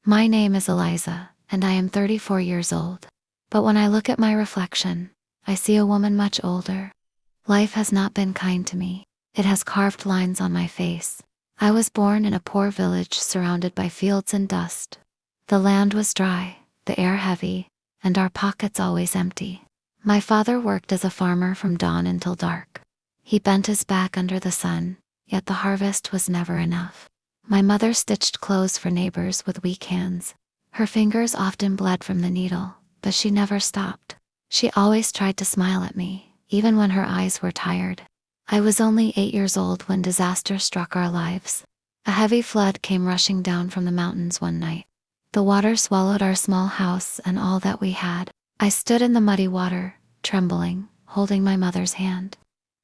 My name is Eliza, and I am 34 years old. But when I look at my reflection, I see a woman much older. Life has not been kind to me. It has carved lines on my face. I was born in a poor village surrounded by fields and dust. The land was dry, the air heavy, and our pockets always empty. My father worked as a farmer from dawn until dark. He bent his back under the sun, yet the harvest was never enough. My mother stitched clothes for neighbors with weak hands. Her fingers often bled from the needle, but she never stopped. She always tried to smile at me, even when her eyes were tired. I was only 8 years old when disaster struck our lives. A heavy flood came rushing down from the mountains one night. The water swallowed our small house and all that we had. I stood in the muddy water, trembling, holding my mother's hand.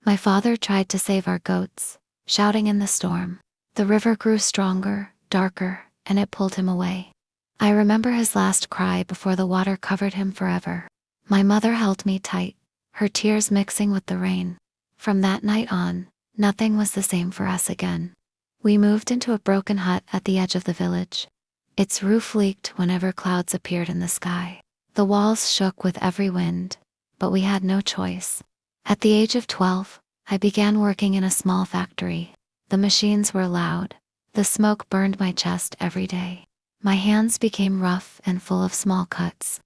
My father tried to save our goats, shouting in the storm. The river grew stronger, darker, and it pulled him away. I remember his last cry before the water covered him forever. My mother held me tight, her tears mixing with the rain. From that night on, nothing was the same for us again. We moved into a broken hut at the edge of the village. Its roof leaked whenever clouds appeared in the sky. The walls shook with every wind, but we had no choice. At the age of 12, I began working in a small factory. The machines were loud. The smoke burned my chest every day. My hands became rough and full of small cuts.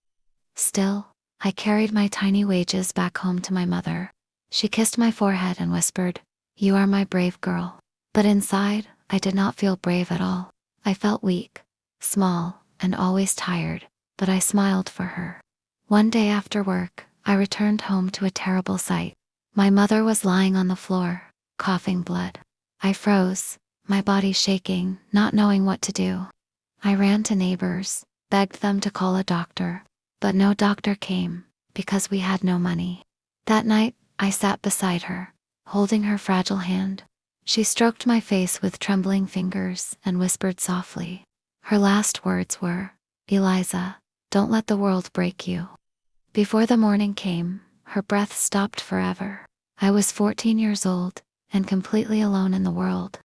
Still, I carried my tiny wages back home to my mother. She kissed my forehead and whispered, "You are my brave girl." But inside, I did not feel brave at all. I felt weak, small, and always tired, but I smiled for her. One day after work, I returned home to a terrible sight. My mother was lying on the floor, coughing blood. I froze, my body shaking, not knowing what to do. I ran to neighbors, begged them to call a doctor, but no doctor came, because we had no money. That night, I sat beside her, holding her fragile hand. She stroked my face with trembling fingers and whispered softly. Her last words were, "Eliza, don't let the world break you." Before the morning came, her breath stopped forever. I was 14 years old, and completely alone in the world.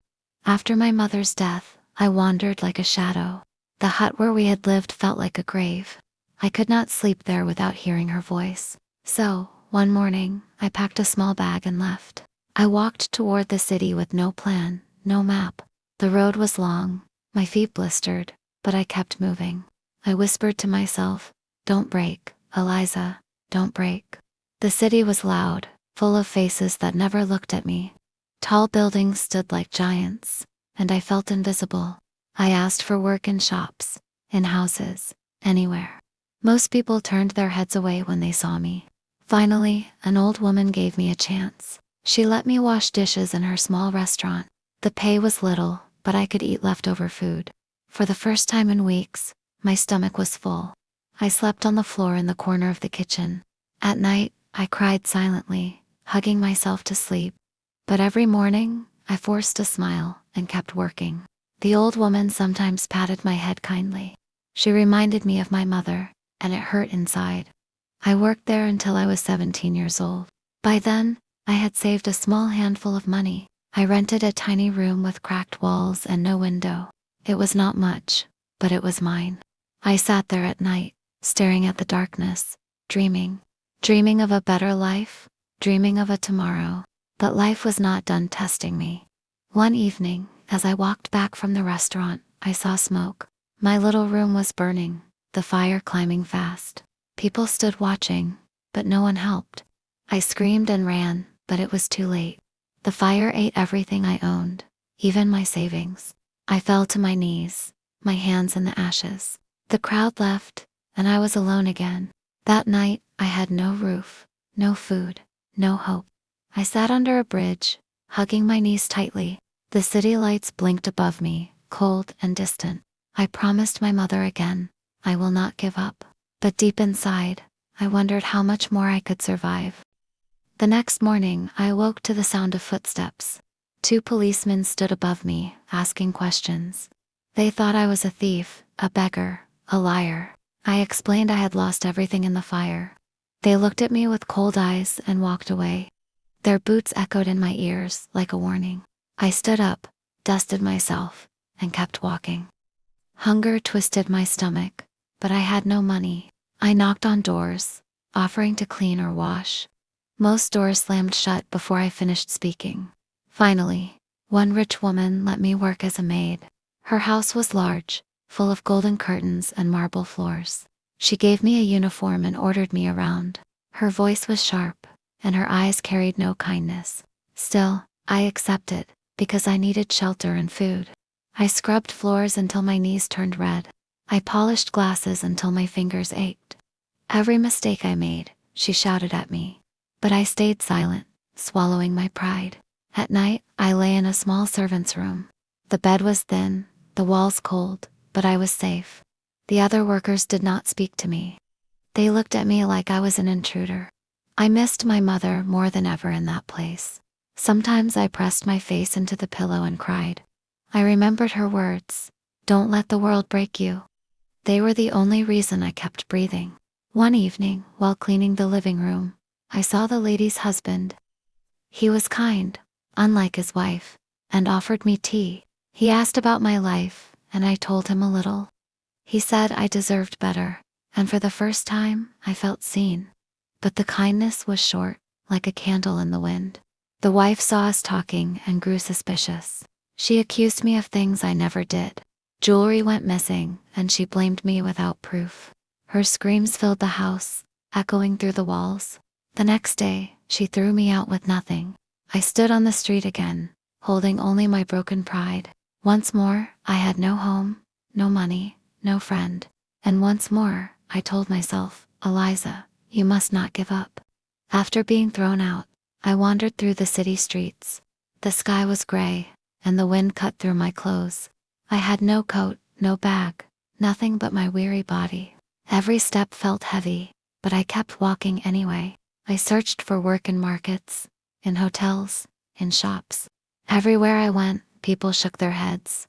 After my mother's death, I wandered like a shadow. The hut where we had lived felt like a grave. I could not sleep there without hearing her voice. So, one morning, I packed a small bag and left. I walked toward the city with no plan, no map. The road was long, my feet blistered, but I kept moving. I whispered to myself, "Don't break, Eliza, don't break." The city was loud, full of faces that never looked at me. Tall buildings stood like giants, and I felt invisible. I asked for work in shops, in houses, anywhere. Most people turned their heads away when they saw me. Finally, an old woman gave me a chance. She let me wash dishes in her small restaurant. The pay was little, but I could eat leftover food. For the first time in weeks, my stomach was full. I slept on the floor in the corner of the kitchen. At night, I cried silently, hugging myself to sleep. But every morning, I forced a smile and kept working. The old woman sometimes patted my head kindly. She reminded me of my mother, and it hurt inside. I worked there until I was 17 years old. By then, I had saved a small handful of money. I rented a tiny room with cracked walls and no window. It was not much, but it was mine. I sat there at night, staring at the darkness, dreaming of a better life, dreaming of a tomorrow. But life was not done testing me. One evening, as I walked back from the restaurant, I saw smoke. My little room was burning, the fire climbing fast. People stood watching, but no one helped. I screamed and ran, but it was too late. The fire ate everything I owned, even my savings. I fell to my knees, my hands in the ashes. The crowd left, and I was alone again. That night, I had no roof, no food, no hope. I sat under a bridge, hugging my knees tightly. The city lights blinked above me, cold and distant. I promised my mother again, I will not give up. But deep inside, I wondered how much more I could survive. The next morning, I awoke to the sound of footsteps. 2 policemen stood above me, asking questions. They thought I was a thief, a beggar, a liar. I explained I had lost everything in the fire. They looked at me with cold eyes and walked away. Their boots echoed in my ears like a warning. I stood up, dusted myself, and kept walking. Hunger twisted my stomach, but I had no money. I knocked on doors, offering to clean or wash. Most doors slammed shut before I finished speaking. Finally, one rich woman let me work as a maid. Her house was large, full of golden curtains and marble floors. She gave me a uniform and ordered me around. Her voice was sharp, and her eyes carried no kindness. Still, I accepted, because I needed shelter and food. I scrubbed floors until my knees turned red. I polished glasses until my fingers ached. Every mistake I made, she shouted at me. But I stayed silent, swallowing my pride. At night, I lay in a small servant's room. The bed was thin, the walls cold, but I was safe. The other workers did not speak to me. They looked at me like I was an intruder. I missed my mother more than ever in that place. Sometimes I pressed my face into the pillow and cried. I remembered her words, "Don't let the world break you." They were the only reason I kept breathing. One evening, while cleaning the living room, I saw the lady's husband. He was kind, unlike his wife, and offered me tea. He asked about my life, and I told him a little. He said I deserved better, and for the first time, I felt seen. But the kindness was short, like a candle in the wind. The wife saw us talking and grew suspicious. She accused me of things I never did. Jewelry went missing, and she blamed me without proof. Her screams filled the house, echoing through the walls. The next day, she threw me out with nothing. I stood on the street again, holding only my broken pride. Once more, I had no home, no money, no friend. And once more, I told myself, Eliza, you must not give up. After being thrown out, I wandered through the city streets. The sky was gray, and the wind cut through my clothes. I had no coat, no bag, nothing but my weary body. Every step felt heavy, but I kept walking anyway. I searched for work in markets, in hotels, in shops. Everywhere I went, people shook their heads.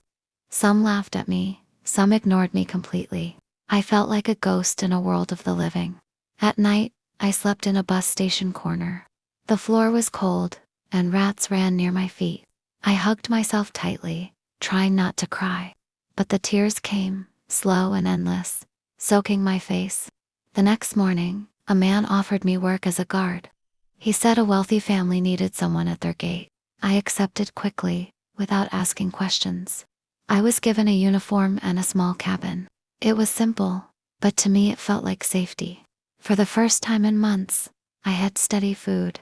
Some laughed at me, some ignored me completely. I felt like a ghost in a world of the living. At night, I slept in a bus station corner. The floor was cold, and rats ran near my feet. I hugged myself tightly, trying not to cry. But the tears came, slow and endless, soaking my face. The next morning, a man offered me work as a guard. He said a wealthy family needed someone at their gate. I accepted quickly, without asking questions. I was given a uniform and a small cabin. It was simple, but to me it felt like safety. For the first time in months, I had steady food.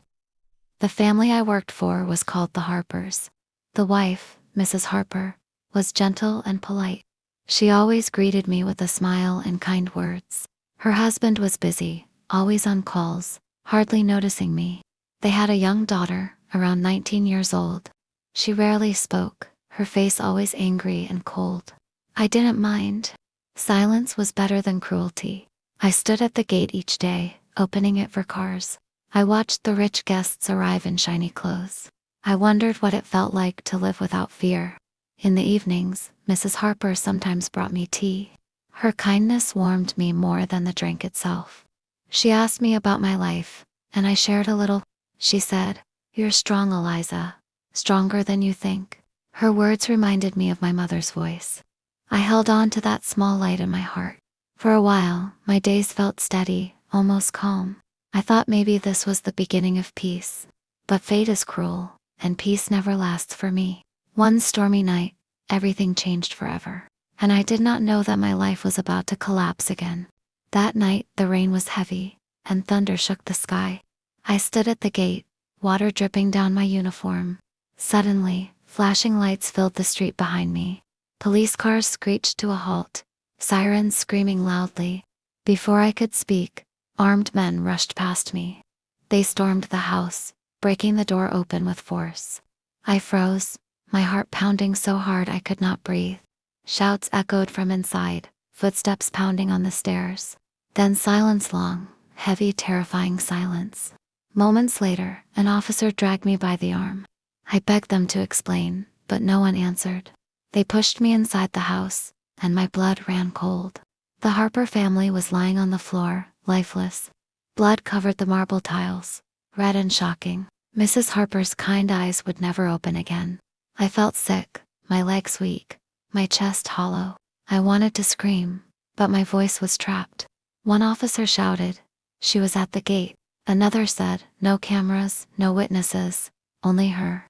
The family I worked for was called the Harpers. The wife, Mrs. Harper, was gentle and polite. She always greeted me with a smile and kind words. Her husband was busy, always on calls, hardly noticing me. They had a young daughter, around 19 years old. She rarely spoke, her face always angry and cold. I didn't mind. Silence was better than cruelty. I stood at the gate each day, opening it for cars. I watched the rich guests arrive in shiny clothes. I wondered what it felt like to live without fear. In the evenings, Mrs. Harper sometimes brought me tea. Her kindness warmed me more than the drink itself. She asked me about my life, and I shared a little. She said, "You're strong, Eliza. Stronger than you think." Her words reminded me of my mother's voice. I held on to that small light in my heart. For a while, my days felt steady, almost calm. I thought maybe this was the beginning of peace. But fate is cruel, and peace never lasts for me. One stormy night, everything changed forever. And I did not know that my life was about to collapse again. That night, the rain was heavy, and thunder shook the sky. I stood at the gate, water dripping down my uniform. Suddenly, flashing lights filled the street behind me. Police cars screeched to a halt, sirens screaming loudly. Before I could speak, armed men rushed past me. They stormed the house, breaking the door open with force. I froze, my heart pounding so hard I could not breathe. Shouts echoed from inside, footsteps pounding on the stairs. Then silence, long, heavy, terrifying silence. Moments later, an officer dragged me by the arm. I begged them to explain, but no one answered. They pushed me inside the house, and my blood ran cold. The Harper family was lying on the floor, lifeless. Blood covered the marble tiles, red and shocking. Mrs. Harper's kind eyes would never open again. I felt sick, my legs weak, my chest hollow. I wanted to scream, but my voice was trapped. One officer shouted, "She was at the gate." Another said, "No cameras, no witnesses, only her."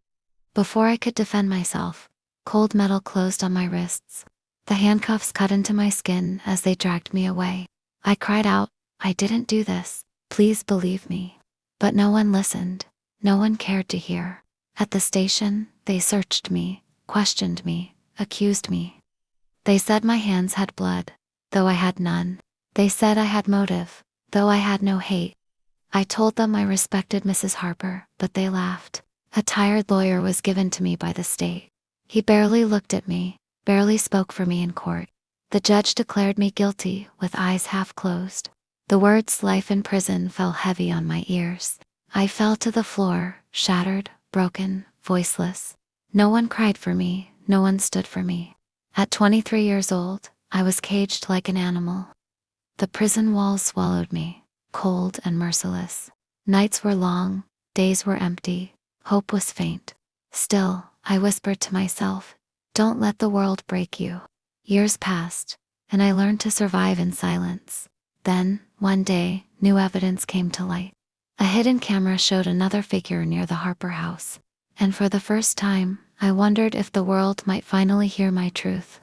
Before I could defend myself, cold metal closed on my wrists. The handcuffs cut into my skin as they dragged me away. I cried out, "I didn't do this. Please believe me." But no one listened. No one cared to hear. At the station, they searched me, questioned me, accused me. They said my hands had blood, though I had none. They said I had motive, though I had no hate. I told them I respected Mrs. Harper, but they laughed. A tired lawyer was given to me by the state. He barely looked at me, barely spoke for me in court. The judge declared me guilty, with eyes half closed. The words "life in prison" fell heavy on my ears. I fell to the floor, shattered, broken, voiceless. No one cried for me, no one stood for me. At 23 years old, I was caged like an animal. The prison walls swallowed me, cold and merciless. Nights were long, days were empty, hope was faint. Still, I whispered to myself, "Don't let the world break you." Years passed, and I learned to survive in silence. Then, one day, new evidence came to light. A hidden camera showed another figure near the Harper house, and for the first time, I wondered if the world might finally hear my truth.